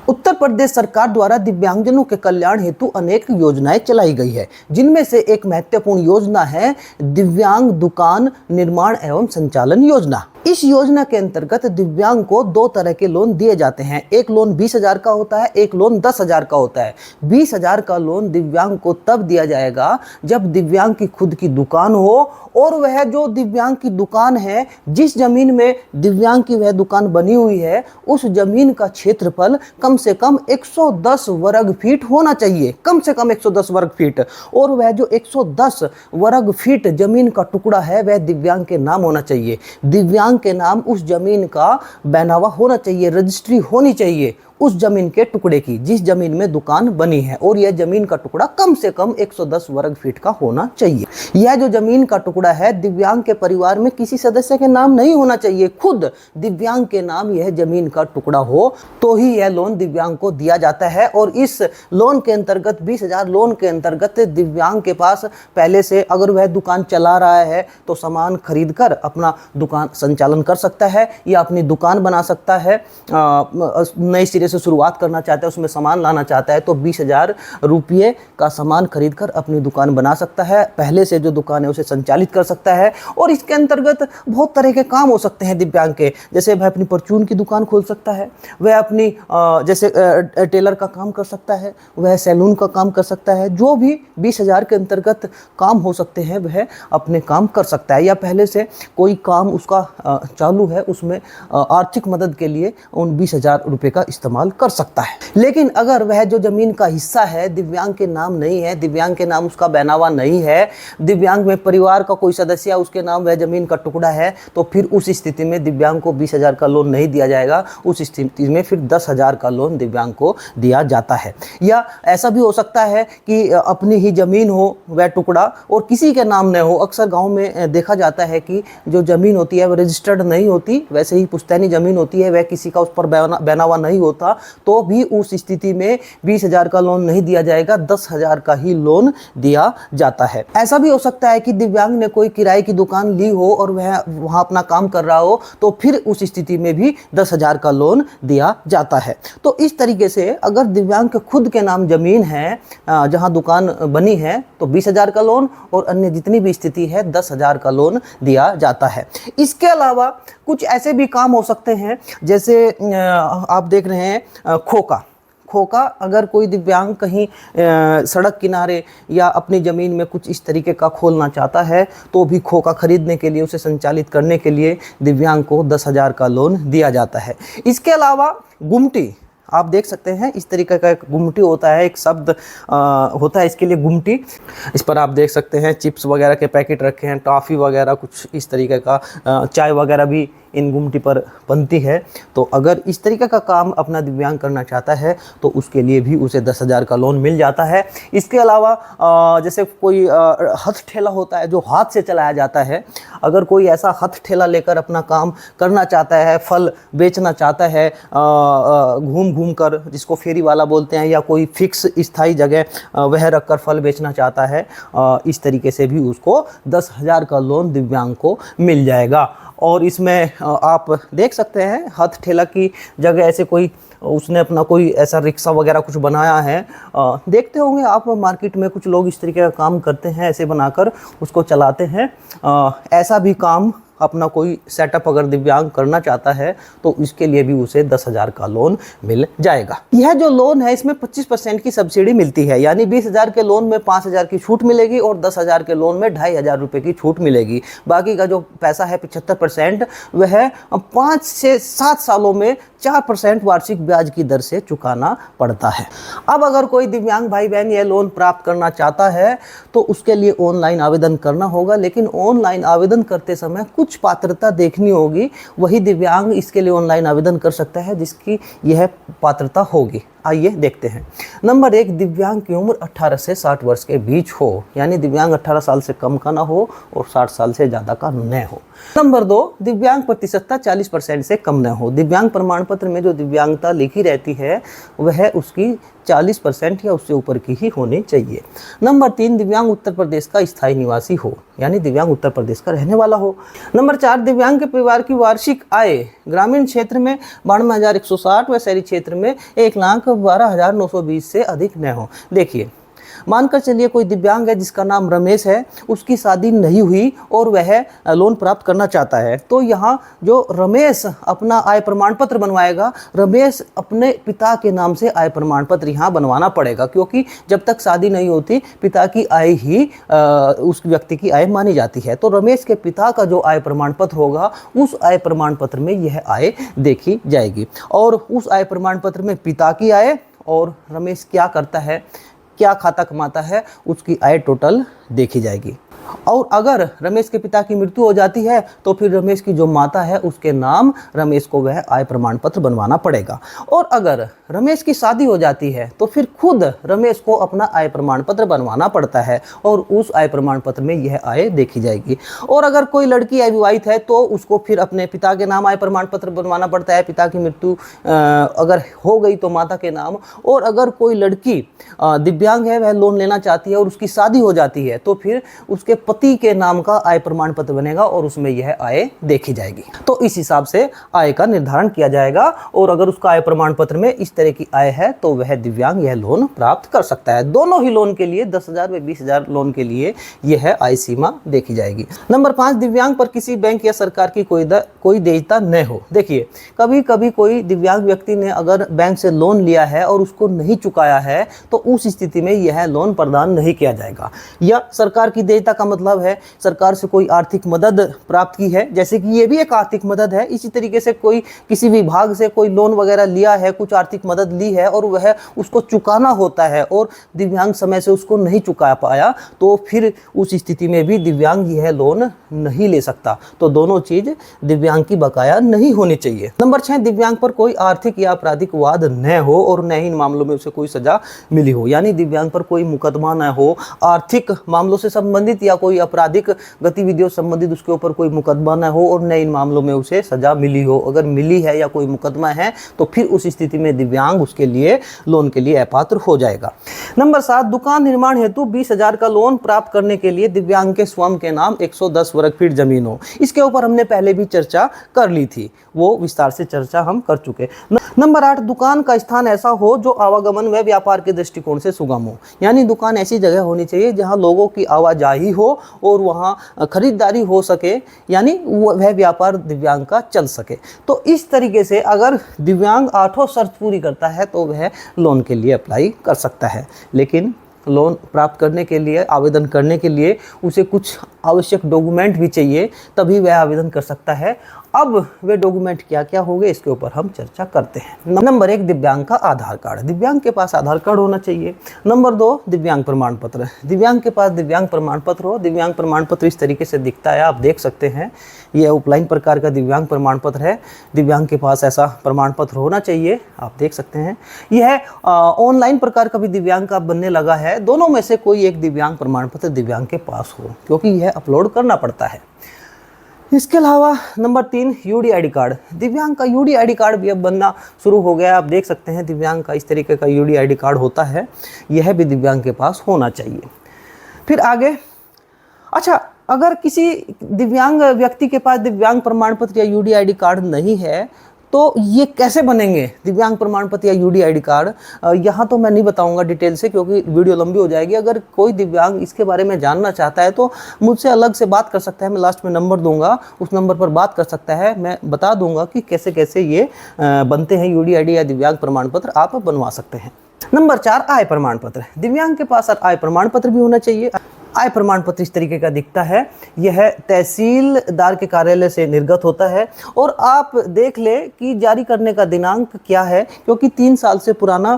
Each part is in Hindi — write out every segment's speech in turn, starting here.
उत्तर प्रदेश सरकार द्वारा दिव्यांगजनों के कल्याण हेतु अनेक योजनाएं चलाई गई है, जिनमें से एक महत्वपूर्ण योजना है दिव्यांग दुकान निर्माण एवं संचालन योजना। इस योजना के अंतर्गत दिव्यांग को दो तरह के लोन दिए जाते हैं। एक लोन 20,000 का होता है, एक लोन 10,000 का होता है। 20,000 का लोन दिव्यांग को तब दिया जाएगा जब दिव्यांग की खुद की दुकान हो और वह जो दिव्यांग की दुकान है, जिस जमीन में दिव्यांग की वह दुकान बनी हुई है, उस जमीन का क्षेत्रफल कम से कम 110 वर्ग फीट होना चाहिए, कम से कम 110 वर्ग फीट। और वह जो 110 वर्ग फीट जमीन का टुकड़ा है वह दिव्यांग के नाम होना चाहिए। दिव्यांग के नाम उस जमीन का बैनावा होना चाहिए, रजिस्ट्री होनी चाहिए उस जमीन के टुकड़े की जिस जमीन में दुकान बनी है, और यह जमीन का टुकड़ा कम से कम 110 वर्ग फीट का होना चाहिए। यह जो जमीन का टुकड़ा है दिव्यांग के परिवार में किसी सदस्य के नाम नहीं होना चाहिए, खुद दिव्यांग के नाम यह जमीन का टुकड़ा हो तो ही यह लोन दिव्यांग को दिया जाता है। और इस लोन के अंतर्गत 20,000 लोन के अंतर्गत दिव्यांग के पास पहले से अगर वह दुकान चला रहा है तो सामान खरीद कर अपना दुकान संचालन कर सकता है या अपनी दुकान बना सकता है। नए सिरे से शुरुआत करना चाहता है, उसमें सामान लाना चाहता है तो 20,000 रुपये का सामान खरीदकर अपनी दुकान बना सकता है, पहले से जो दुकान है उसे संचालित कर सकता है। और इसके अंतर्गत बहुत तरह के काम हो सकते हैं दिव्यांग के, जैसे वह अपनी परचून की दुकान खोल सकता है, वह अपनी जैसे टेलर का काम कर सकता है, वह सैलून का काम कर सकता है। जो भी 20,000 के अंतर्गत काम हो सकते हैं वह अपने काम कर सकता है, या पहले से कोई काम उसका चालू है उसमें आर्थिक मदद के लिए उन 20,000 रुपये का इस्तेमाल कर सकता है। लेकिन अगर वह जो जमीन का हिस्सा है दिव्यांग के नाम नहीं है, दिव्यांग के नाम उसका बैनावा नहीं है, दिव्यांग में परिवार का कोई सदस्य उसके नाम वह जमीन का टुकड़ा है, तो फिर उस स्थिति में दिव्यांग को 20,000 का लोन नहीं दिया जाएगा। उस स्थिति में फिर 10,000 का लोन दिव्यांग को दिया जाता है। या ऐसा भी हो सकता है कि अपनी ही जमीन हो वह टुकड़ा और किसी के नाम न हो। अक्सर गाँव में देखा जाता है कि जो जमीन होती है वह रजिस्टर्ड नहीं होती, वैसे ही पुश्तैनी जमीन होती है, वह किसी का उस पर बैनावा नहीं होता, तो भी उस स्थिति में 20,000 का लोन नहीं दिया जाएगा, 10,000 का ही लोन दिया जाता है। ऐसा भी हो सकता है कि दिव्यांग ने कोई किराए की दुकान ली हो और वह वहां अपना काम कर रहा हो, तो फिर उस स्थिति में भी 10,000 का लोन दिया जाता है। तो इस तरीके से अगर दिव्यांग के खुद के नाम जमीन है जहां दुकान बनी है तो 20,000 का लोन, और अन्य जितनी भी स्थिति है 10,000 का लोन दिया जाता है। इसके अलावा कुछ ऐसे भी काम हो सकते हैं, जैसे आप देख रहे हैं खोका। अगर कोई दिव्यांग कहीं सड़क किनारे या अपनी ज़मीन में कुछ इस तरीके का खोलना चाहता है तो भी खोका खरीदने के लिए, उसे संचालित करने के लिए दिव्यांग को 10,000 का लोन दिया जाता है। इसके अलावा गुमटी आप देख सकते हैं, इस तरीके का एक गुमटी होता है, एक शब्द होता है इसके लिए गुमटी। इस पर आप देख सकते हैं चिप्स वगैरह के पैकेट रखे हैं, टॉफ़ी वगैरह कुछ इस तरीके का, चाय वगैरह भी इन गुमटी पर बनती है। तो अगर इस तरीके का काम अपना दिव्यांग करना चाहता है तो उसके लिए भी उसे 10,000 का लोन मिल जाता है। इसके अलावा जैसे कोई हथ ठेला होता है जो हाथ से चलाया जाता है, अगर कोई ऐसा हथ ठेला लेकर अपना काम करना चाहता है, फल बेचना चाहता है घूम कर, जिसको फेरी वाला बोलते हैं, या कोई फिक्स स्थायी जगह वह रखकर फल बेचना चाहता है, इस तरीके से भी उसको 10,000 का लोन दिव्यांग को मिल जाएगा। और इसमें आप देख सकते हैं हथ ठेला की जगह ऐसे कोई उसने अपना कोई ऐसा रिक्शा वगैरह कुछ बनाया है, देखते होंगे आप मार्केट में कुछ लोग इस तरीके का काम करते हैं, ऐसे बनाकर उसको चलाते हैं। ऐसा भी काम अपना कोई सेटअप अगर दिव्यांग करना चाहता है तो इसके लिए भी उसे 10,000 का लोन मिल जाएगा। यह जो लोन है इसमें 25% की सब्सिडी मिलती है, यानी 20,000 के लोन में 5,000 की छूट मिलेगी और 10,000 के लोन में 2,500 रुपये की छूट मिलेगी। बाकी का जो पैसा है 75% वह 5 से 7 सालों में 4% वार्षिक ब्याज की दर से चुकाना पड़ता है। अब अगर कोई दिव्यांग भाई बहन यह लोन प्राप्त करना चाहता है तो उसके लिए ऑनलाइन आवेदन करना होगा, लेकिन ऑनलाइन आवेदन करते समय कुछ पात्रता देखनी होगी। वही दिव्यांग इसके लिए ऑनलाइन आवेदन कर सकता है जिसकी यह पात्रता होगी। आइए देखते हैं। नंबर 1, दिव्यांग की उम्र 18 से 60 वर्ष के बीच हो, यानी दिव्यांग 18 साल से कम का ना हो और 60 साल से ज़्यादा का न हो। नंबर 2, दिव्यांग प्रतिशतता 40% से कम न हो। दिव्यांग प्रमाण पत्र में जो दिव्यांगता लिखी रहती है वह उसकी 40% या उससे ऊपर की ही होनी चाहिए। नंबर 3, दिव्यांग उत्तर प्रदेश का स्थायी निवासी हो, यानी दिव्यांग उत्तर प्रदेश का रहने वाला हो। नंबर 4, दिव्यांग के परिवार की वार्षिक आय ग्रामीण क्षेत्र में 92,160 व शहरी क्षेत्र में 1,12,920 से अधिक न हो। देखिए, मानकर चलिए कोई दिव्यांग है जिसका नाम रमेश है, उसकी शादी नहीं हुई और वह लोन प्राप्त करना चाहता है, तो यहाँ जो रमेश अपना आय प्रमाण पत्र बनवाएगा, रमेश अपने पिता के नाम से आय प्रमाण पत्र यहाँ बनवाना पड़ेगा, क्योंकि जब तक शादी नहीं होती पिता की आय ही उस व्यक्ति की आय मानी जाती है। तो रमेश के पिता का जो आय प्रमाण पत्र होगा, उस आय प्रमाण पत्र में यह आय देखी जाएगी, और उस आय प्रमाण पत्र में पिता की आय और रमेश क्या करता है, क्या खाता कमाता है, उसकी आय टोटल देखी जाएगी। और अगर रमेश के पिता की मृत्यु हो जाती है तो फिर रमेश की जो माता है उसके नाम रमेश को वह आय प्रमाण पत्र बनवाना पड़ेगा। और अगर रमेश की शादी हो जाती है तो फिर खुद रमेश को अपना आय प्रमाण पत्र बनवाना पड़ता है और उस आय प्रमाण पत्र में यह आय देखी जाएगी। और अगर कोई लड़की अविवाहित है तो उसको फिर अपने पिता के नाम आय प्रमाण पत्र बनवाना पड़ता है, पिता की मृत्यु अगर हो गई तो माता के नाम। और अगर कोई लड़की दिव्यांग है, वह लोन लेना चाहती है और उसकी शादी हो जाती है तो फिर उसके पति के नाम का आय प्रमाण पत्र बनेगा और उसमें यह आय देखी जाएगी। तो इस हिसाब से आय का निर्धारण किया जाएगा, और अगर उसका आय प्रमाण पत्र में इस तरह की आय है तो वह दिव्यांग यह लोन प्राप्त कर सकता है। दोनों ही लोन के लिए 10,000 व 20,000 लोन के लिए यह आय सीमा देखी जाएगी। नंबर 5, दिव्यांग पर किसी बैंक या सरकार की कोई देयता न हो। देखिए, कभी कभी कोई दिव्यांग व्यक्ति ने अगर बैंक से लोन लिया है और उसको नहीं चुकाया है तो उस स्थिति में यह लोन प्रदान नहीं किया जाएगा। या सरकार की देयता का मतलब है सरकार से कोई आर्थिक मदद प्राप्त की है, जैसे कि ये भी एक आर्थिक मदद है। इसी तरीके से कोई किसी विभाग से कोई लोन वगैरह लिया है, कुछ आर्थिक मदद ली है और वह उसको चुकाना होता है और दिव्यांग समय से उसको नहीं चुका पाया तो फिर उस स्थिति में भी दिव्यांग यह लोन नहीं ले सकता। तो दोनों चीज दिव्यांग की बकाया नहीं होनी चाहिए। नंबर 6, दिव्यांग पर कोई आर्थिक या आपराधिक वाद न हो और न ही इन मामलों में उसे कोई सजा मिली हो, यानी दिव्यांग पर कोई मुकदमा न हो, आर्थिक मामलों से संबंधित या कोई आपराधिक गतिविधियों से संबंधित उसके ऊपर कोई मुकदमा न हो और न इन मामलों में उसे सजा मिली हो। अगर मिली है या कोई मुकदमा है तो फिर उस स्थिति में दिव्यांग उसके लिए लोन के लिए अपात्र हो जाएगा। नंबर 7, दुकान निर्माण हेतु 20,000 का लोन प्राप्त करने के लिए दिव्यांग के स्वयं के नाम 110 वर्ग फीट जमीन हो। इसके ऊपर हमने पहले भी चर्चा कर ली थी, वो विस्तार से चर्चा हम कर चुके। नंबर 8, दुकान का स्थान ऐसा हो जो आवागमन व व्यापार के दृष्टिकोण से सुगम हो, यानी दुकान ऐसी जगह होनी चाहिए जहां लोगों की आवाजाही हो और वहां खरीदारी हो सके, यानी वह व्यापार दिव्यांग का चल सके। तो इस तरीके से अगर दिव्यांग 8 शर्त पूरी करता है तो वह लोन के लिए अप्लाई कर सकता है। लेकिन लोन प्राप्त करने के लिए, आवेदन करने के लिए उसे कुछ आवश्यक डॉक्यूमेंट भी चाहिए, तभी वह आवेदन कर सकता है। अब वे डॉक्यूमेंट क्या क्या होंगे इसके ऊपर हम चर्चा करते हैं। नंबर 1, दिव्यांग का आधार कार्ड, दिव्यांग के पास आधार कार्ड होना चाहिए। नंबर 2, दिव्यांग प्रमाण पत्र, दिव्यांग के पास दिव्यांग प्रमाण पत्र हो। दिव्यांग प्रमाण पत्र इस तरीके से दिखता है, आप देख सकते हैं, यह ऑफलाइन प्रकार का दिव्यांग प्रमाण पत्र है। दिव्यांग के पास ऐसा प्रमाण पत्र होना चाहिए, आप देख सकते हैं। यह ऑनलाइन प्रकार का भी दिव्यांग का बनने लगा है। दोनों में से कोई एक दिव्यांग प्रमाण पत्र दिव्यांग के पास हो, क्योंकि यह अपलोड करना पड़ता है। इसके अलावा नंबर 3, यूडी आईडी कार्ड, दिव्यांग का यूडी आईडी कार्ड भी अब बनना शुरू हो गया है। आप देख सकते हैं दिव्यांग का इस तरीके का यूडी आईडी कार्ड होता है, यह भी दिव्यांग के पास होना चाहिए। फिर आगे, अच्छा, अगर किसी दिव्यांग व्यक्ति के पास दिव्यांग प्रमाण पत्र या यूडी आईडी कार्ड नहीं है तो ये कैसे बनेंगे दिव्यांग प्रमाण पत्र या यूडी आईडी कार्ड, यहाँ तो मैं नहीं बताऊंगा डिटेल से क्योंकि वीडियो लंबी हो जाएगी। अगर कोई दिव्यांग इसके बारे में जानना चाहता है तो मुझसे अलग से बात कर सकता है, मैं लास्ट में नंबर दूंगा, उस नंबर पर बात कर सकता है। मैं बता दूंगा कि कैसे कैसे ये बनते हैं, यूडी आईडी या दिव्यांग प्रमाण पत्र आप बनवा सकते हैं। नंबर 4, आय प्रमाण पत्र, दिव्यांग के पास आय प्रमाण पत्र भी होना चाहिए। आय प्रमाण पत्र इस तरीके का दिखता है, यह तहसीलदार के कार्यालय से निर्गत होता है और आप देख ले कि जारी करने का दिनांक क्या है, क्योंकि 3 साल से पुराना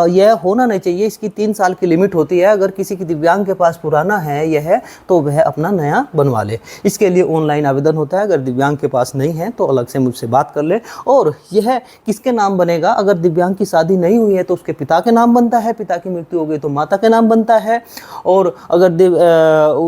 यह होना नहीं चाहिए। इसकी 3 साल की लिमिट होती है। अगर किसी की दिव्यांग के पास पुराना है यह, तो वह अपना नया बनवा ले। इसके लिए ऑनलाइन आवेदन होता है। अगर दिव्यांग के पास नहीं है तो अलग से मुझसे बात कर ले। और यह किसके नाम बनेगा, अगर दिव्यांग की शादी नहीं हुई है तो उसके पिता के के नाम बनता है, पिता की मृत्यु हो गई तो माता के नाम बनता है, और अगर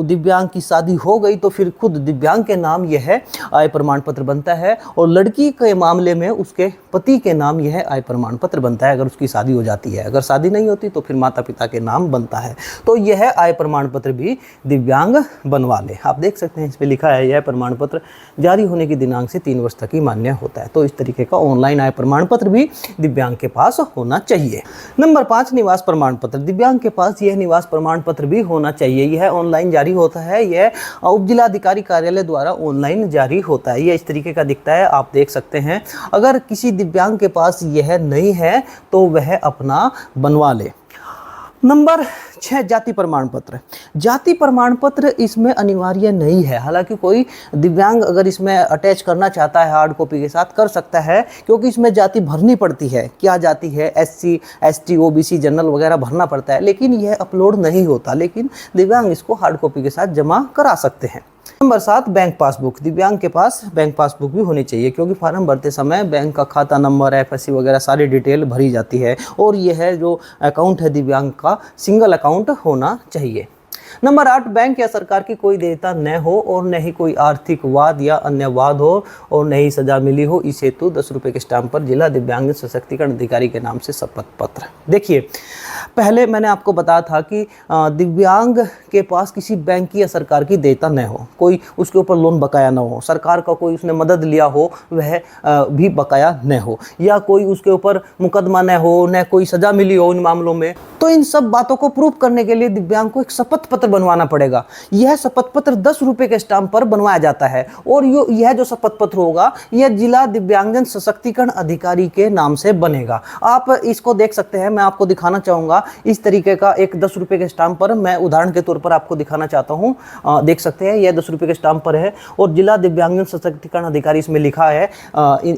दिव्यांग की शादी हो गई तो फिर खुद दिव्यांग के नाम यह आय प्रमाण पत्र बनता है, और लड़की के मामले में उसके पति के नाम यह आय प्रमाण पत्र बनता है अगर उसकी शादी हो जाती है। अगर शादी नहीं होती तो फिर माता पिता के नाम बनता है। तो यह आय प्रमाण पत्र भी दिव्यांग बनवा ले। आप देख सकते हैं इस पे लिखा है, यह प्रमाण पत्र जारी होने की दिनांक से 3 वर्ष तक ही मान्य होता है। तो इस तरीके का ऑनलाइन आय प्रमाण पत्र भी दिव्यांग के पास होना चाहिए। नंबर 5, निवास प्रमाण पत्र। दिव्यांग के पास यह निवास प्रमाण पत्र भी होना चाहिए। यह ऑनलाइन जारी होता है, यह उप जिलाधिकारी कार्यालय द्वारा ऑनलाइन जारी होता है। यह इस तरीके का दिखता है, आप देख सकते हैं। अगर किसी दिव्यांग के पास यह नहीं है तो वह अपना बनवा ले। नंबर 6, जाति प्रमाण पत्र। जाति प्रमाण पत्र इसमें अनिवार्य नहीं है। हालांकि कोई दिव्यांग अगर इसमें अटैच करना चाहता है हार्ड कॉपी के साथ कर सकता है, क्योंकि इसमें जाति भरनी पड़ती है। क्या जाति है, SC ST OBC जनरल वगैरह भरना पड़ता है, लेकिन यह अपलोड नहीं होता। लेकिन दिव्यांग इसको हार्ड कॉपी के साथ जमा करा सकते हैं। Number 7, bank passbook. दिव्यांग के पास बैंक पासबुक भी होनी चाहिए, क्योंकि फॉर्म भरते समय बैंक का खाता नंबर, FSC वगैरह सारी डिटेल भरी जाती है, और यह जो अकाउंट है दिव्यांग का सिंगल अकाउंट होना चाहिए। नंबर 8, बैंक या सरकार की कोई देयता न हो और न ही कोई आर्थिक वाद या अन्य वाद हो और न ही सजा मिली हो, इस हेतु 10 रुपये के स्टाम्प पर जिला दिव्यांग सशक्तिकरण अधिकारी के नाम से शपथ पत्र। देखिए, पहले मैंने आपको बताया था कि दिव्यांग के पास किसी बैंक की या सरकार की देयता न हो, कोई उसके ऊपर लोन बकाया न हो, सरकार का कोई उसने मदद लिया हो वह भी बकाया न हो, या कोई उसके ऊपर मुकदमा न हो, न कोई सजा मिली हो इन मामलों में। तो इन सब बातों को प्रूव करने के लिए दिव्यांग को एक शपथ पत्र बनवाना पड़ेगा। यह शपथ पत्र 10 रुपये के स्टाम्प पर बनवाया जाता है, और यह जो शपथ पत्र होगा यह जिला दिव्यांगजन सशक्तिकरण अधिकारी के नाम से बनेगा। आप इसको देख सकते हैं, मैं आपको दिखाना चाहूँगा इस तरीके का एक 10 रुपये के स्टाम्प पर। मैं उदाहरण के तौर पर आपको दिखाना चाहता हूँ। देख सकते हैं, यह 10 रुपये के स्टाम्प पर है, और जिला दिव्यांगजन सशक्तिकरण अधिकारी इसमें लिखा है।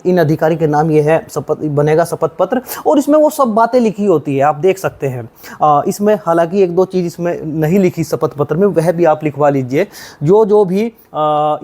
इन अधिकारी के नाम यह है, शपथ बनेगा शपथ पत्र, और इसमें वो सब बातें लिखी होती है, आप देख सकते हैं। इसमें हालांकि 1-2 चीज़ इसमें नहीं लिखी शपथ पत्र में, वह भी आप लिखवा लीजिए। जो भी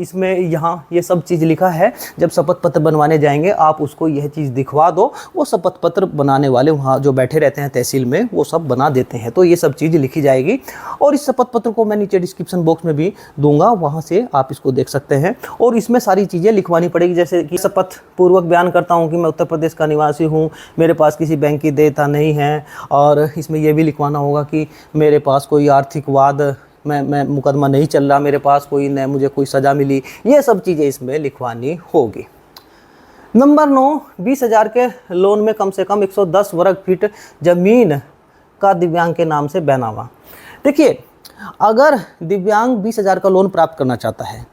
इसमें यहाँ ये सब चीज़ लिखा है, जब शपथ पत्र बनवाने जाएंगे आप उसको यह चीज़ दिखवा दो, वो शपथ पत्र बनाने वाले वहाँ जो बैठे रहते हैं तहसील में वो सब बना देते हैं। तो ये सब चीज़ लिखी जाएगी, और इस शपथ पत्र को मैं नीचे डिस्क्रिप्शन बॉक्स में भी दूंगा, वहाँ से आप इसको देख सकते हैं। और इसमें सारी चीज़ें लिखवानी पड़ेगी, जैसे कि शपथ पूर्वक बयान करता हूँ कि मैं उत्तर प्रदेश का निवासी हूँ, मेरे पास किसी बैंक की देयता नहीं है, और इसमें यह भी लिखवाना होगा कि मेरे पास कोई आर्थिक वाद, मैं मुकदमा नहीं चल रहा मेरे पास कोई, न मुझे कोई सज़ा मिली, ये सब चीज़ें इसमें लिखवानी होगी। नंबर 9, 20,000 के लोन में कम से कम 110 वर्ग फीट जमीन का दिव्यांग के नाम से बैनामा। देखिए, अगर दिव्यांग 20,000 का लोन प्राप्त करना चाहता है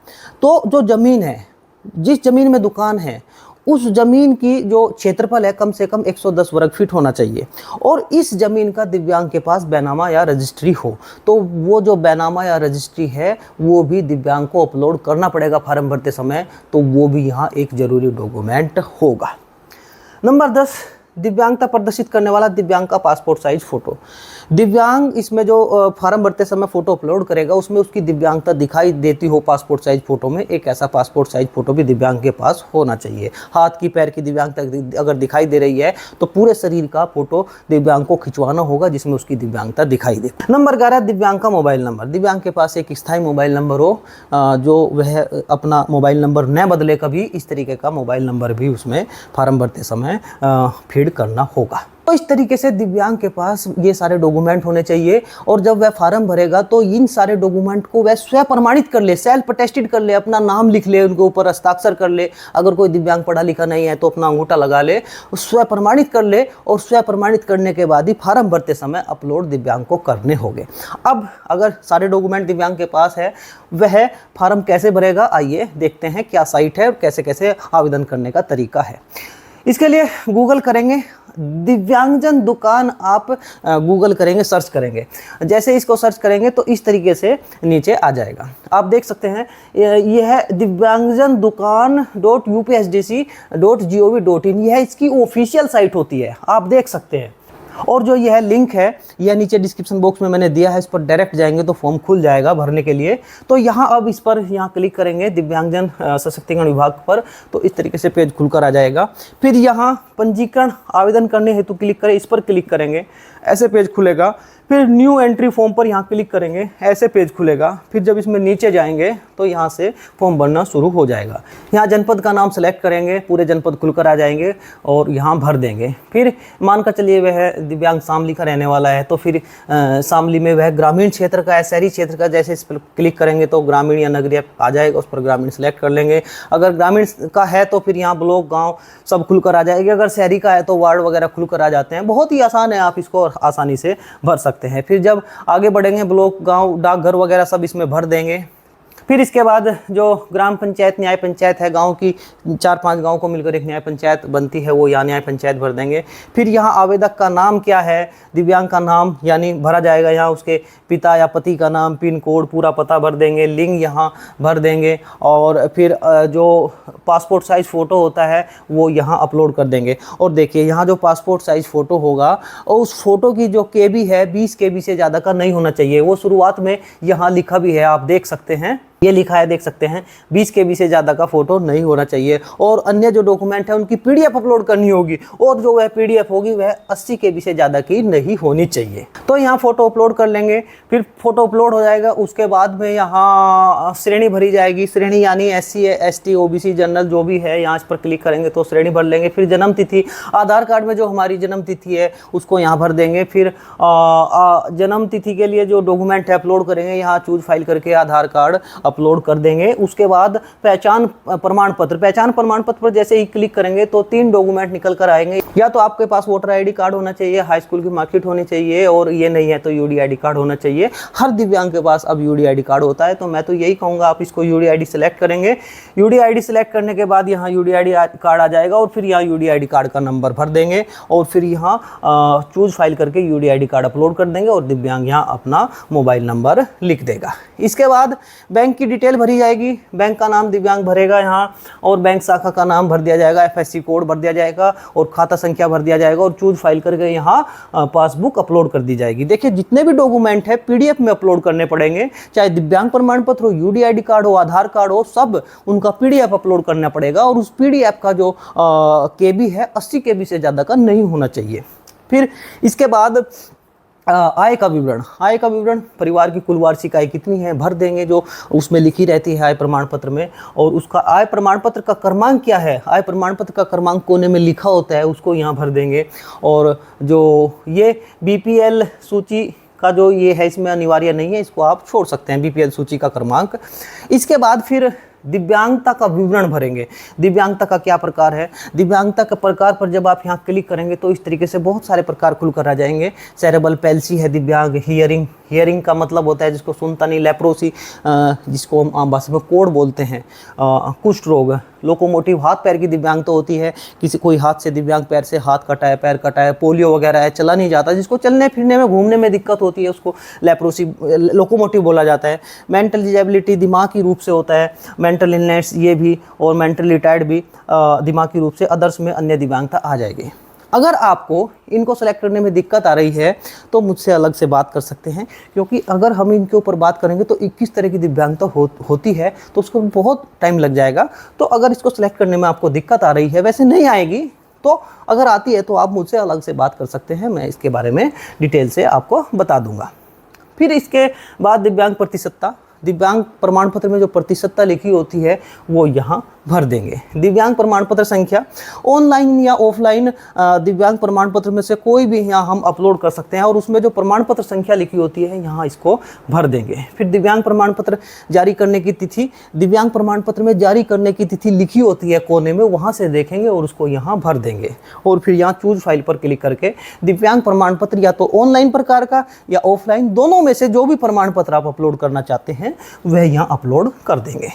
तो जो ज़मीन है, जिस ज़मीन में दुकान है, उस ज़मीन की जो क्षेत्रफल है कम से कम 110 वर्ग फीट होना चाहिए, और इस ज़मीन का दिव्यांग के पास बैनामा या रजिस्ट्री हो। तो वो जो बैनामा या रजिस्ट्री है वो भी दिव्यांग को अपलोड करना पड़ेगा फॉर्म भरते समय, तो वो भी यहाँ एक ज़रूरी डॉक्यूमेंट होगा। नंबर 10, दिव्यांगता प्रदर्शित करने वाला दिव्यांग का पासपोर्ट साइज फ़ोटो। दिव्यांग इसमें जो फॉर्म भरते समय फ़ोटो अपलोड करेगा उसमें उसकी दिव्यांगता दिखाई देती हो पासपोर्ट साइज फ़ोटो में, एक ऐसा पासपोर्ट साइज फ़ोटो भी दिव्यांग के पास होना चाहिए। हाथ की पैर की दिव्यांगता अगर दिखाई दे रही है तो पूरे शरीर का फ़ोटो दिव्यांग को खिंचवाना होगा जिसमें उसकी दिव्यांगता दिखाई दे। नंबर 11, दिव्यांग का मोबाइल नंबर। दिव्यांग के पास एक स्थायी मोबाइल नंबर हो, जो वह अपना मोबाइल नंबर न बदले कभी, इस तरीके का मोबाइल नंबर भी उसमें फॉर्म भरते समय फीड करना होगा। तो इस तरीके से दिव्यांग के पास ये सारे डॉक्यूमेंट होने चाहिए, और जब वह फॉर्म भरेगा तो इन सारे डॉक्यूमेंट को वह स्वयं प्रमाणित कर ले, सेल्फ अटेस्टेड कर ले, अपना नाम लिख ले, उनके ऊपर हस्ताक्षर कर ले। अगर कोई दिव्यांग पढ़ा लिखा नहीं है तो अपना अंगूठा लगा ले, स्वयं प्रमाणित कर ले, और स्वयं प्रमाणित करने के बाद ही फॉर्म भरते समय अपलोड दिव्यांग को करने होंगे। अब अगर सारे डॉक्यूमेंट दिव्यांग के पास है, वह फॉर्म कैसे भरेगा, आइए देखते हैं क्या साइट है और कैसे कैसे आवेदन करने का तरीका है। इसके लिए गूगल करेंगे, दिव्यांगजन दुकान आप गूगल करेंगे, सर्च करेंगे। जैसे इसको सर्च करेंगे तो इस तरीके से नीचे आ जाएगा, आप देख सकते हैं। यह है दिव्यांगजन दुकान .upsdc.gov.in, यह इसकी ऑफिशियल साइट होती है, आप देख सकते हैं। और जो यह लिंक है यह नीचे डिस्क्रिप्शन बॉक्स में मैंने दिया है, इस पर डायरेक्ट जाएंगे तो फॉर्म खुल जाएगा भरने के लिए। तो यहाँ अब इस पर यहाँ क्लिक करेंगे दिव्यांगजन सशक्तिकरण विभाग पर, तो इस तरीके से पेज खुलकर आ जाएगा। फिर यहाँ पंजीकरण आवेदन करने हेतु क्लिक करें, इस पर क्लिक करेंगे, ऐसे पेज खुलेगा। फिर न्यू एंट्री फॉर्म पर यहाँ क्लिक करेंगे, ऐसे पेज खुलेगा। फिर जब इसमें नीचे जाएंगे तो यहाँ से फॉर्म भरना शुरू हो जाएगा। यहाँ जनपद का नाम सेलेक्ट करेंगे, पूरे जनपद खुलकर आ जाएंगे और यहाँ भर देंगे। फिर मान कर चलिए वह दिव्यांग शामली का रहने वाला है, तो फिर शामली में वह ग्रामीण क्षेत्र का है, शहरी क्षेत्र का, जैसे इस पर क्लिक करेंगे तो ग्रामीण या नगरीय आ जाएगा, उस पर ग्रामीण सेलेक्ट कर लेंगे। अगर ग्रामीण का है तो फिर यहाँ ब्लॉक गाँव सब खुलकर आ जाएगी। अगर शहरी का है तो वार्ड वगैरह खुलकर आ जाते हैं। बहुत ही आसान है, आप इसको आसानी से भर सकते हैं। फिर जब आगे बढ़ेंगे ब्लॉक गांव डाकघर वगैरह सब इसमें भर देंगे। फिर इसके बाद जो ग्राम पंचायत न्याय पंचायत है, गांव की 4-5 गांव को मिलकर एक न्याय पंचायत बनती है, वो यहाँ न्याय पंचायत भर देंगे। फिर यहाँ आवेदक का नाम क्या है, दिव्यांग का नाम यानी भरा जाएगा। यहाँ उसके पिता या पति का नाम, पिन कोड, पूरा पता भर देंगे, लिंग यहाँ भर देंगे। और फिर जो पासपोर्ट साइज़ फ़ोटो होता है वो यहाँ अपलोड कर देंगे। और देखिए यहाँ जो पासपोर्ट साइज़ फ़ोटो होगा और उस फोटो की जो KB है 20 KB से ज़्यादा का नहीं होना चाहिए। वो शुरुआत में यहाँ लिखा भी है, आप देख सकते हैं, ये लिखा है, देख सकते हैं, 20 KB से ज़्यादा का फोटो नहीं होना चाहिए। और अन्य जो डॉक्यूमेंट है उनकी PDF अपलोड करनी होगी, और जो वह PDF होगी वह 80 KB से ज़्यादा की नहीं होनी चाहिए। तो यहाँ फ़ोटो अपलोड कर लेंगे। फिर फोटो अपलोड हो जाएगा, उसके बाद में यहाँ श्रेणी भरी जाएगी। श्रेणी यानी SC ST OBC जनरल जो भी है, यहाँ इस पर क्लिक करेंगे तो श्रेणी भर लेंगे। फिर जन्म तिथि, आधार कार्ड में जो हमारी जन्म तिथि है उसको यहाँ भर देंगे। फिर जन्म तिथि के लिए जो डॉक्यूमेंट है अपलोड करेंगे, यहाँ चूज फाइल करके आधार कार्ड अपलोड कर देंगे। उसके बाद पहचान प्रमाण पत्र, पहचान प्रमाण पत्र पर जैसे ही क्लिक करेंगे तो 3 डॉक्यूमेंट निकल कर आएंगे। या तो आपके पास वोटर ID कार्ड होना चाहिए, हाई स्कूल की मार्कशीट होनी चाहिए, और ये नहीं है तो UD ID कार्ड होना चाहिए। हर दिव्यांग के पास अब UD ID कार्ड होता है, तो मैं तो यही कहूँगा आप इसको UD ID सेलेक्ट करेंगे। UD ID सेलेक्ट करने के बाद यहाँ UD ID कार्ड आ जाएगा, और फिर यहाँ UD ID कार्ड का नंबर भर देंगे, और फिर यहाँ चूज फाइल करके UD ID कार्ड अपलोड कर देंगे, और दिव्यांग यहाँ अपना मोबाइल नंबर लिख देगा। इसके बाद बैंक की डिटेल भरी जाएगी, बैंक का नाम दिव्यांग भरेगा यहाँ, और बैंक शाखा का नाम भर दिया जाएगा, FSC कोड भर दिया जाएगा, और खाता संख्या भर दिया जाएगा, और चूज फाइल करके यहाँ पासबुक अपलोड कर दी जाएगी। देखिए जितने भी डॉक्यूमेंट है PDF में अपलोड करने पड़ेंगे, चाहे दिव्यांग प्रमाण पत्र हो, UD ID कार्ड हो, आधार कार्ड हो, सब उनका PDF अपलोड करना पड़ेगा, और उस PDF का जो KB है 80 KB से ज़्यादा का नहीं होना चाहिए। फिर इसके बाद आय का विवरण, आय का विवरण, परिवार की कुल वार्षिक आय कितनी है भर देंगे, जो उसमें लिखी रहती है आय प्रमाण पत्र में। और उसका आय प्रमाण पत्र का क्रमांक क्या है, आय प्रमाण पत्र का क्रमांक कोने में लिखा होता है, उसको यहाँ भर देंगे। और जो ये BPL सूची का जो ये है, इसमें अनिवार्य नहीं है, इसको आप छोड़ सकते हैं, BPL सूची का क्रमांक। इसके बाद फिर दिव्यांगता का विवरण भरेंगे। दिव्यांगता का क्या प्रकार है, दिव्यांगता के प्रकार पर जब आप यहाँ क्लिक करेंगे तो इस तरीके से बहुत सारे प्रकार खुलकर आ जाएंगे। सेरेब्रल पैल्सी है दिव्यांग, हियरिंग, हियरिंग का मतलब होता है जिसको सुनता नहीं, लेप्रोसी जिसको हम आम भाषा में कोढ़ बोलते हैं, कुष्ठ रोग, लोकोमोटिव हाथ पैर की दिव्यांग तो होती है, किसी कोई हाथ से दिव्यांग, पैर से हाथ कटा है, पैर कटा है, पोलियो वगैरह है, चला नहीं जाता, जिसको चलने फिरने में घूमने में दिक्कत होती है उसको लेप्रोसी लोकोमोटिव बोला जाता है। मेंटल डिजेबिलिटी दिमागी रूप से होता है, मेंटल इलनेस ये भी, और मेंटल रिटायर्ड भी दिमागी रूप से। अदर्स में अन्य दिव्यांगता आ जाएगी। अगर आपको इनको सेलेक्ट करने में दिक्कत आ रही है तो मुझसे अलग से बात कर सकते हैं, क्योंकि अगर हम इनके ऊपर बात करेंगे तो 21 तरह की दिव्यांगता होती है, तो उसको बहुत टाइम लग जाएगा। तो अगर इसको सेलेक्ट करने में आपको दिक्कत आ रही है, वैसे नहीं आएगी, तो अगर आती है तो आप मुझसे अलग से बात कर सकते हैं, मैं इसके बारे में डिटेल से आपको बता दूंगा। फिर इसके बाद दिव्यांग प्रतिशतता, दिव्यांग प्रमाण पत्र में जो प्रतिशतता लिखी होती है वो यहाँ भर देंगे। दिव्यांग प्रमाण पत्र संख्या, ऑनलाइन या ऑफलाइन दिव्यांग प्रमाण पत्र में से कोई भी यहाँ हम अपलोड कर सकते हैं, और उसमें जो प्रमाण पत्र संख्या लिखी होती है यहाँ इसको भर देंगे। फिर दिव्यांग प्रमाण पत्र जारी करने की तिथि, दिव्यांग प्रमाण पत्र में जारी करने की तिथि लिखी होती है कोने में, वहाँ से देखेंगे और उसको यहाँ भर देंगे। और फिर यहाँ चूज फाइल पर क्लिक करके दिव्यांग प्रमाण पत्र या तो ऑनलाइन प्रकार का या ऑफलाइन, दोनों में से जो भी प्रमाण पत्र आप अपलोड करना चाहते हैं हैं वह यहाँ अपलोड कर देंगे।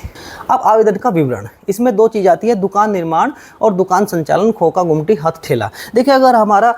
अब आवेदन का विवरण, इसमें दो चीज़ आती है, दुकान निर्माण और दुकान संचालन खोखा गुमटी हथ ठेला। देखिए अगर हमारा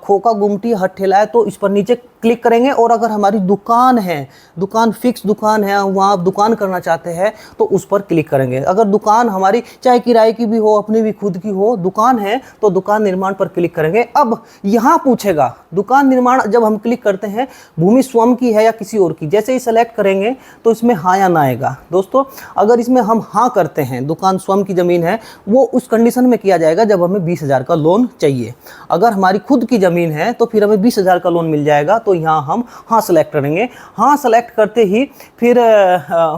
खोखा गुमटी हथ ठेला है तो इस पर नीचे क्लिक करेंगे, और अगर हमारी दुकान है, दुकान फिक्स दुकान है, वहाँ आप दुकान करना चाहते हैं तो उस पर क्लिक करेंगे। अगर दुकान हमारी चाहे किराए की भी हो, अपनी भी खुद की हो, दुकान है तो दुकान निर्माण पर क्लिक करेंगे। अब यहाँ पूछेगा दुकान निर्माण, जब हम क्लिक करते हैं भूमि स्वयं की है या किसी और की, जैसे ही सेलेक्ट करेंगे तो इसमें हाँ या ना आएगा। दोस्तों अगर इसमें हम हाँ करते हैं, दुकान स्वयं की ज़मीन है, वो उस कंडीशन में किया जाएगा जब हमें 20,000 का लोन चाहिए। अगर हमारी खुद की ज़मीन है तो फिर हमें 20,000 का लोन मिल जाएगा, तो यहाँ हम हाँ सेलेक्ट करेंगे। हाँ सेलेक्ट करते ही फिर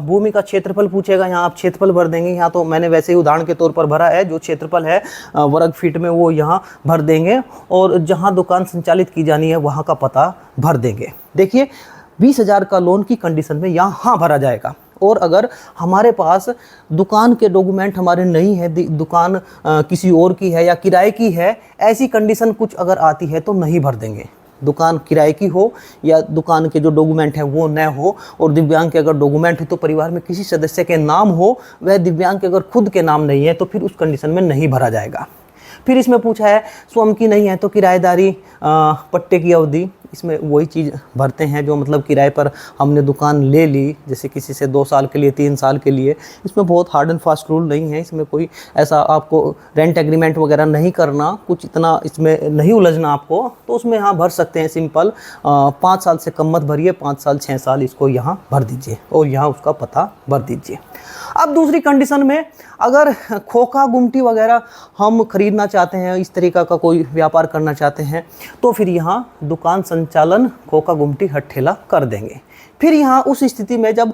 भूमि का क्षेत्रफल पूछेगा, यहाँ आप क्षेत्रफल भर देंगे। यहाँ तो मैंने वैसे ही उदाहरण के तौर पर भरा है, जो क्षेत्रफल है वर्ग फीट में वो यहाँ भर देंगे, और जहाँ दुकान संचालित की जानी है वहाँ का पता भर देंगे। देखिए 20,000 का लोन की कंडीशन में यहाँ हाँ भरा जाएगा। और अगर हमारे पास दुकान के डॉक्यूमेंट हमारे नहीं है, दुकान किसी और की है या किराए की है, ऐसी कंडीशन कुछ अगर आती है तो नहीं भर देंगे। दुकान किराए की हो या दुकान के जो डॉक्यूमेंट हैं वो न हो, और दिव्यांग के अगर डॉक्यूमेंट है तो परिवार में किसी सदस्य के नाम हो, वह दिव्यांग के अगर खुद के नाम नहीं है तो फिर उस कंडीशन में नहीं भरा जाएगा। फिर इसमें पूछा है स्वयं की नहीं है तो किराएदारी पट्टे की अवधि, इसमें वही चीज़ भरते हैं जो मतलब किराए पर हमने दुकान ले ली, जैसे किसी से 2 साल के लिए, 3 साल के लिए। इसमें बहुत हार्ड एंड फास्ट रूल नहीं है, इसमें कोई ऐसा आपको रेंट एग्रीमेंट वगैरह नहीं करना, कुछ इतना इसमें नहीं उलझना आपको, तो उसमें यहाँ भर सकते हैं सिंपल। 5 साल से कम मत भरिए, 5 साल 6 साल इसको यहाँ भर दीजिए और यहाँ उसका पता भर दीजिए। अब दूसरी कंडीशन में अगर खोखा गुमटी वगैरह हम खरीदना चाहते हैं, इस तरीक़ा का कोई व्यापार करना चाहते हैं, तो फिर यहाँ दुकान संचालन खोखा गुमटी हथ ठेला कर देंगे। फिर यहाँ उस स्थिति में जब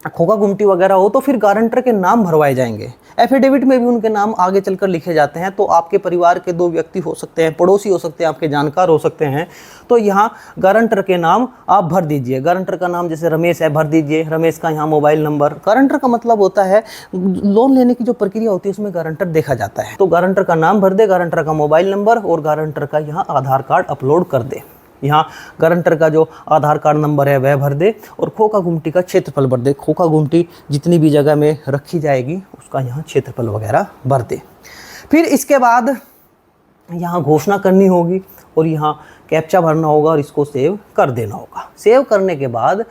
खोखा गुमटी वगैरह हो तो फिर गारंटर के नाम भरवाए जाएंगे। एफिडेविट में भी उनके नाम आगे चलकर लिखे जाते हैं। तो आपके परिवार के 2 व्यक्ति हो सकते हैं, पड़ोसी हो सकते हैं, आपके जानकार हो सकते हैं, तो यहाँ गारंटर के नाम आप भर दीजिए। गारंटर का नाम जैसे रमेश है, भर दीजिए रमेश का यहाँ मोबाइल नंबर। गारंटर का मतलब होता है लोन लेने की जो प्रक्रिया होती है उसमें गारंटर देखा जाता है, तो गारंटर का नाम भर दे, गारंटर का मोबाइल नंबर और गारंटर का यहाँ आधार कार्ड अपलोड कर दे। यहाँ गारंटर का जो आधार कार्ड नंबर है वह भर दे और खोखा गुमटी का क्षेत्रफल भर दे। खोखा गुमटी जितनी भी जगह में रखी जाएगी उसका यहाँ क्षेत्रफल वगैरह भर दे। फिर इसके बाद यहाँ घोषणा करनी होगी और यहाँ कैप्चा भरना होगा और इसको सेव कर देना होगा। सेव करने के बाद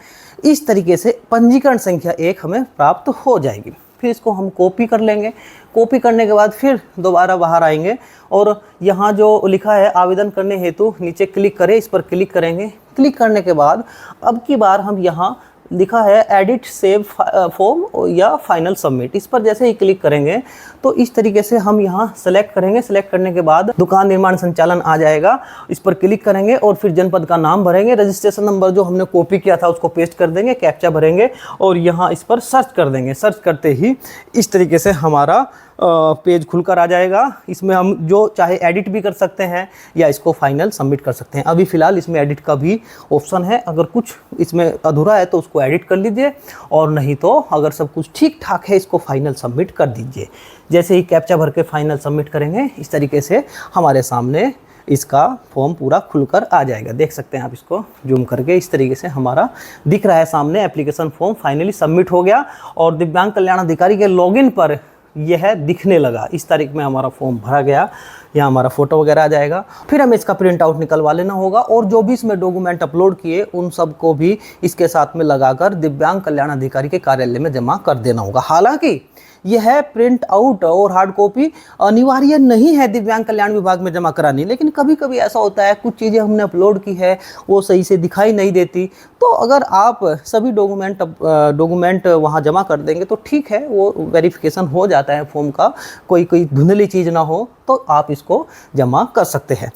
इस तरीके से पंजीकरण संख्या 1 हमें प्राप्त हो जाएगी। फिर इसको हम कॉपी कर लेंगे। कॉपी करने के बाद फिर दोबारा बाहर आएंगे और यहाँ जो लिखा है आवेदन करने हेतु नीचे क्लिक करें, इस पर क्लिक करेंगे। क्लिक करने के बाद अब की बार हम यहाँ लिखा है एडिट सेव फॉर्म या फाइनल सबमिट, इस पर जैसे ही क्लिक करेंगे तो इस तरीके से हम यहाँ सेलेक्ट करेंगे। सेलेक्ट करने के बाद दुकान निर्माण संचालन आ जाएगा, इस पर क्लिक करेंगे और फिर जनपद का नाम भरेंगे। रजिस्ट्रेशन नंबर जो हमने कॉपी किया था उसको पेस्ट कर देंगे, कैप्चा भरेंगे और यहाँ इस पर सर्च कर देंगे। सर्च करते ही इस तरीके से हमारा पेज खुलकर आ जाएगा। इसमें हम जो चाहे एडिट भी कर सकते हैं या इसको फाइनल सबमिट कर सकते हैं। अभी फ़िलहाल इसमें एडिट का भी ऑप्शन है, अगर कुछ इसमें अधूरा है तो उसको एडिट कर लीजिए और नहीं तो अगर सब कुछ ठीक ठाक है इसको फाइनल सबमिट कर दीजिए। जैसे ही कैप्चा भर के फाइनल सबमिट करेंगे इस तरीके से हमारे सामने इसका फॉर्म पूरा खुलकर आ जाएगा। देख सकते हैं आप इसको जूम करके, इस तरीके से हमारा दिख रहा है सामने। एप्लीकेशन फॉर्म फाइनली सबमिट हो गया और दिव्यांग कल्याण अधिकारी के लॉगिन पर यह दिखने लगा। इस तारीख में हमारा फॉर्म भरा गया, यहाँ हमारा फ़ोटो वगैरह आ जाएगा। फिर हमें इसका प्रिंट आउट निकलवा लेना होगा और जो भी इसमें डॉक्यूमेंट अपलोड किए उन सब को भी इसके साथ में लगाकर दिव्यांग कल्याण अधिकारी के कार्यालय में जमा कर देना होगा। हालांकि यह प्रिंट आउट और हार्ड कॉपी अनिवार्य नहीं है दिव्यांग कल्याण विभाग में जमा करानी, लेकिन कभी कभी ऐसा होता है कुछ चीज़ें हमने अपलोड की है वो सही से दिखाई नहीं देती, तो अगर आप सभी डॉक्यूमेंट वहाँ जमा कर देंगे तो ठीक है, वो वेरिफिकेशन हो जाता है फॉर्म का, कोई धुंधली चीज़ ना हो तो आप इसको जमा कर सकते हैं।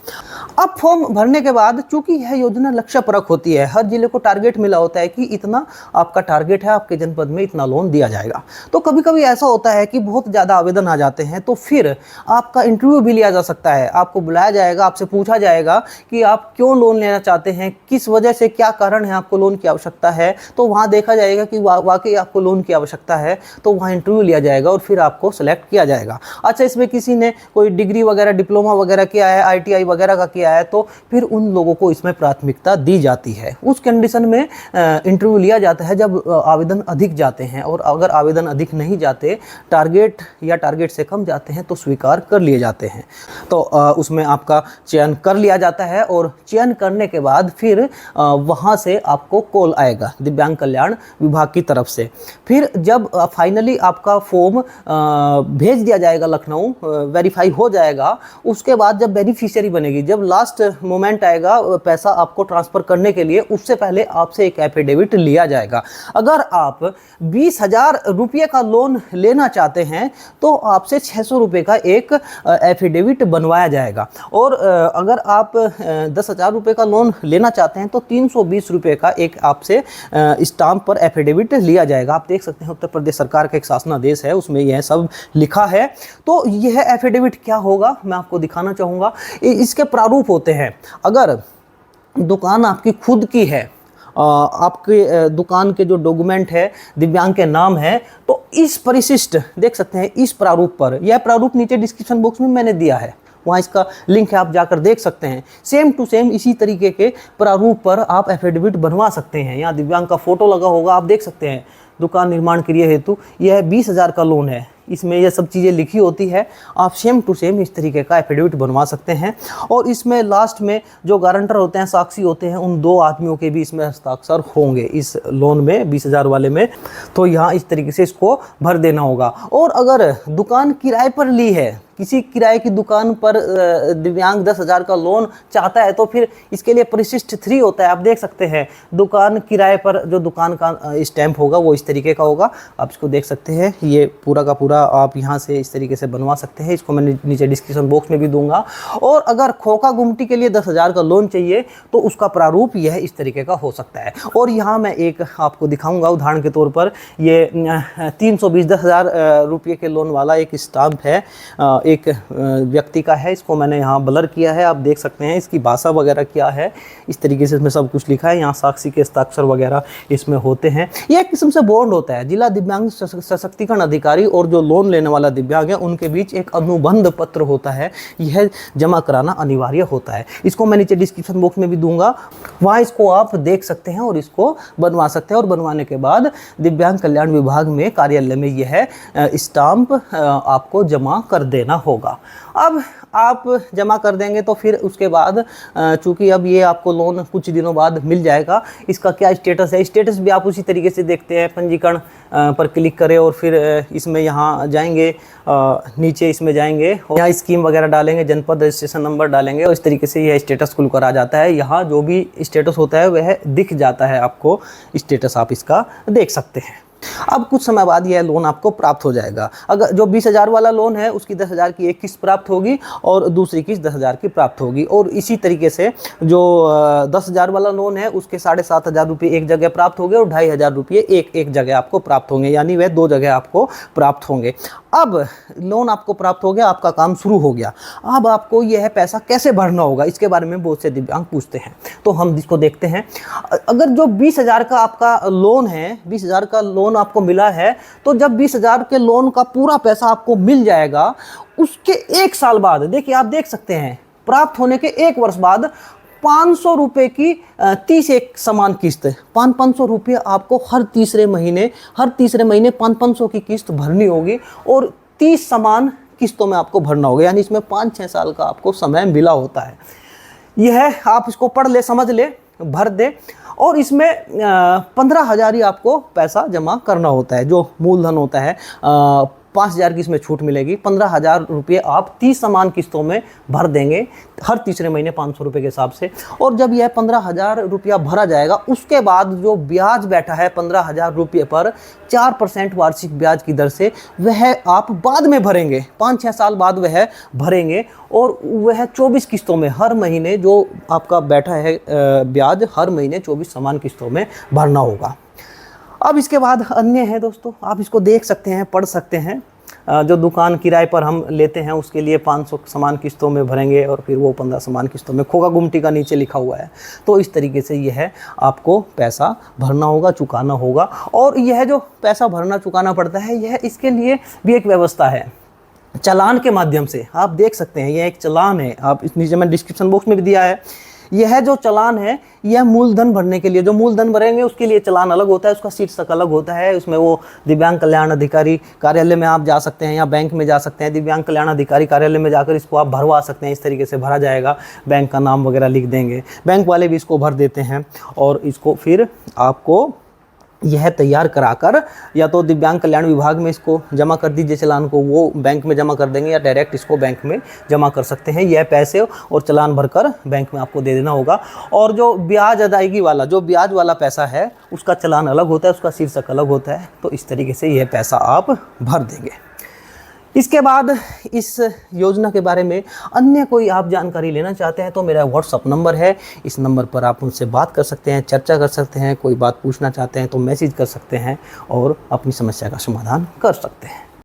अब फॉर्म भरने के बाद चूंकि यह योजना लक्ष्य परक होती है, हर जिले को टारगेट मिला होता है कि इतना आपका टारगेट है, आपके जनपद में इतना लोन दिया जाएगा। तो कभी कभी ऐसा होता है कि बहुत ज़्यादा आवेदन आ जाते हैं तो फिर आपका इंटरव्यू भी लिया जा सकता है। आपको बुलाया जाएगा, आपसे पूछा जाएगा कि आप क्यों लोन लेना चाहते हैं, किस वजह से, क्या कारण है आपको लोन की आवश्यकता है। तो वहाँ देखा जाएगा कि वाकई आपको लोन की आवश्यकता है, तो वहाँ इंटरव्यू लिया जाएगा और फिर आपको सेलेक्ट किया जाएगा। अच्छा, इसमें किसी ने कोई डिग्री वगैरह डिप्लोमा वगैरह किया है, ITI वगैरह का किया है, तो फिर उन लोगों को इसमें प्राथमिकता दी जाती है। उस कंडीशन में इंटरव्यू लिया जाता है जब आवेदन अधिक जाते हैं, और अगर आवेदन अधिक नहीं जाते, टारगेट या टारगेट से कम जाते हैं, तो स्वीकार कर लिए जाते हैं। तो उसमें आपका चयन कर लिया जाता है, और चयन करने के बाद फिर वहाँ से आपको कॉल आएगा दिव्यांग कल्याण विभाग की तरफ से। फिर जब फाइनली आपका फॉर्म भेज दिया जाएगा लखनऊ, वेरीफाई हो जाएगा, उसके बाद जब बेनिफिशियरी बनेगी, जब लास्ट मोमेंट आएगा पैसा आपको ट्रांसफ़र करने के लिए, उससे पहले आपसे एक एफिडेविट लिया जाएगा। अगर आप 20,000 रुपये का लोन लेना चाहते हैं तो आपसे 600 रुपये का एक एफिडेविट बनवाया जाएगा, और अगर आप 10,000 रुपये का लोन लेना चाहते हैं तो 320 रुपये का एक आपसे स्टाम्प पर एफिडेविट लिया जाएगा। आप देख सकते हैं उत्तर प्रदेश सरकार का एक शासनादेश है, उसमें यह सब लिखा है। तो यह एफिडेविट क्या होगा मैं आपको दिखाना चाहूँगा। इसके प्रारूप होते हैं। अगर दुकान आपकी खुद की है, आपके दुकान के जो डॉक्यूमेंट है दिव्यांग के नाम है, तो इस परिशिष्ट देख सकते हैं इस प्रारूप पर, यह प्रारूप नीचे डिस्क्रिप्शन बॉक्स में मैंने दिया है, वहाँ इसका लिंक है, आप जाकर देख सकते हैं। सेम टू सेम इसी तरीके के प्रारूप पर आप एफिडेविट बनवा सकते हैं। यहाँ दिव्यांग का फोटो लगा होगा, आप देख सकते हैं। दुकान निर्माण क्रिया हेतु यह 20,000 का लोन है, इसमें यह सब चीज़ें लिखी होती है। आप सेम टू सेम इस तरीके का एफिडेविट बनवा सकते हैं। और इसमें लास्ट में जो गारंटर होते हैं, साक्षी होते हैं, उन 2 आदमियों के भी इसमें हस्ताक्षर होंगे इस लोन में, 20,000 वाले में। तो यहाँ इस तरीके से इसको भर देना होगा। और अगर दुकान किराए पर ली है, किसी किराए की दुकान पर दिव्यांग 10,000 का लोन चाहता है, तो फिर इसके लिए परिशिष्ट 3 होता है। आप देख सकते हैं दुकान किराए पर जो दुकान का स्टैंप होगा वो इस तरीके का होगा, आप इसको देख सकते हैं। ये पूरा का पूरा आप यहाँ से इस तरीके से बनवा सकते हैं, इसको मैं नीचे डिस्क्रिप्शन बॉक्स में भी दूंगा। और अगर खोखा गुमटी के लिए 10,000 का लोन चाहिए तो उसका प्रारूप यह इस तरीके का हो सकता है। और यहाँ मैं एक आपको दिखाऊंगा उदाहरण के तौर पर, ये 320 10,000 रुपये के लोन वाला एक स्टाम्प है, एक व्यक्ति का है। इसको मैंने यहाँ ब्लर किया है, आप देख सकते हैं इसकी भाषा वगैरह क्या है। इस तरीके से इसमें सब कुछ लिखा है। यहाँ साक्षी के हस्ताक्षर वगैरह इसमें होते हैं। यह एक किस्म से बॉन्ड होता है। जिला दिव्यांग सशक्तिकरण अधिकारी और जो लोन लेने वाला दिव्यांग है उनके बीच एक अनुबंध पत्र होता है, यह जमा कराना अनिवार्य होता है। इसको मैं नीचे डिस्क्रिप्शन बॉक्स में भी दूंगा, वहाँ इसको आप देख सकते हैं और इसको बनवा सकते हैं। और बनवाने के बाद दिव्यांग कल्याण विभाग में कार्यालय में यह स्टाम्प आपको जमा कर देना होगा। अब आप जमा कर देंगे तो फिर उसके बाद चूंकि अब ये आपको लोन कुछ दिनों बाद मिल जाएगा, इसका क्या स्टेटस है, स्टेटस भी आप उसी तरीके से देखते हैं। पंजीकरण पर क्लिक करें और फिर इसमें यहाँ जाएंगे, नीचे इसमें जाएंगे और यहाँ स्कीम वगैरह डालेंगे, जनपद रजिस्ट्रेशन नंबर डालेंगे और इस तरीके से यह स्टेटस खुलकर आ जाता है। यहाँ जो भी स्टेटस होता है वह दिख जाता है आपको, स्टेटस आप इसका देख सकते हैं। अब कुछ समय बाद यह लोन आपको प्राप्त हो जाएगा। अगर जो 20,000 वाला लोन है उसकी 10,000 की एक किस्त प्राप्त होगी और दूसरी किस्त 10,000 की प्राप्त होगी। और इसी तरीके से जो 10,000 वाला लोन है उसके 7,500 रुपये एक जगह प्राप्त होंगे और 2,500 रुपये एक जगह आपको प्राप्त होंगे, यानी वह 2 जगह आपको प्राप्त होंगे। अब लोन आपको प्राप्त हो गया, आपका काम शुरू हो गया। अब आपको यह पैसा कैसे भरना होगा, इसके बारे में बहुत से दिव्यांग पूछते हैं, तो हम इसको देखते हैं। अगर जो 20,000 का आपका लोन है, 20,000 का लोन आपको मिला है, तो जब 20,000 के लोन का पूरा पैसा आपको मिल जाएगा, उसके 1 साल बाद, देखिए आप देख सकते हैं, प्राप्त होने के 1 वर्ष बाद 500 रुपये की 30 एक समान किस्त, 500 रुपये आपको हर तीसरे महीने 500 की किस्त भरनी होगी और 30 समान किस्तों में आपको भरना होगा, यानी इसमें 5-6 साल का आपको समय मिला होता है। यह आप इसको पढ़ ले, समझ ले, भर दे। और इसमें 15,000 ही आपको पैसा जमा करना होता है, जो मूलधन होता है। 5,000 की इसमें छूट मिलेगी। 15,000 रुपये आप 30 समान किस्तों में भर देंगे हर तीसरे महीने 500 रुपये के हिसाब से। और जब यह 15,000 रुपया भरा जाएगा, उसके बाद जो ब्याज बैठा है 15,000 रुपये पर 4% वार्षिक ब्याज की दर से, वह आप बाद में भरेंगे, 5-6 साल बाद वह भरेंगे। और वह 24 किस्तों में, हर महीने जो आपका बैठा है ब्याज, हर महीने 24 समान किस्तों में भरना होगा। अब इसके बाद अन्य है दोस्तों, आप इसको देख सकते हैं, पढ़ सकते हैं। जो दुकान किराए पर हम लेते हैं उसके लिए 500 समान किस्तों में भरेंगे और फिर वो 15 समान किस्तों में, खोखा गुमटी का नीचे लिखा हुआ है। तो इस तरीके से यह आपको पैसा भरना होगा, चुकाना होगा। और यह जो पैसा भरना चुकाना पड़ता है, यह इसके लिए भी एक व्यवस्था है। चालान के माध्यम से आप देख सकते हैं, यह एक चालान है, आप इस नीचे मैं डिस्क्रिप्शन बॉक्स में भी दिया है। यह जो चालान है, यह मूलधन भरने के लिए, जो मूलधन भरेंगे उसके लिए चालान अलग होता है, उसका शीर्षक अलग होता है। उसमें वो दिव्यांग कल्याण अधिकारी कार्यालय में आप जा सकते हैं या बैंक में जा सकते हैं। दिव्यांग कल्याण अधिकारी कार्यालय में जाकर इसको आप भरवा सकते हैं। इस तरीके से भरा जाएगा, बैंक का नाम वगैरह लिख देंगे, बैंक वाले भी इसको भर देते हैं और इसको फिर आपको यह तैयार कराकर या तो दिव्यांग कल्याण विभाग में इसको जमा कर दीजिए चालान को, वो बैंक में जमा कर देंगे, या डायरेक्ट इसको बैंक में जमा कर सकते हैं। यह पैसे और चालान भरकर बैंक में आपको दे देना होगा। और जो ब्याज अदायगी वाला, जो ब्याज वाला पैसा है, उसका चालान अलग होता है, उसका शीर्षक अलग होता है। तो इस तरीके से यह पैसा आप भर देंगे। इसके बाद इस योजना के बारे में अन्य कोई आप जानकारी लेना चाहते हैं तो मेरा व्हाट्सअप नंबर है, इस नंबर पर आप उनसे बात कर सकते हैं, चर्चा कर सकते हैं। कोई बात पूछना चाहते हैं तो मैसेज कर सकते हैं और अपनी समस्या का समाधान कर सकते हैं।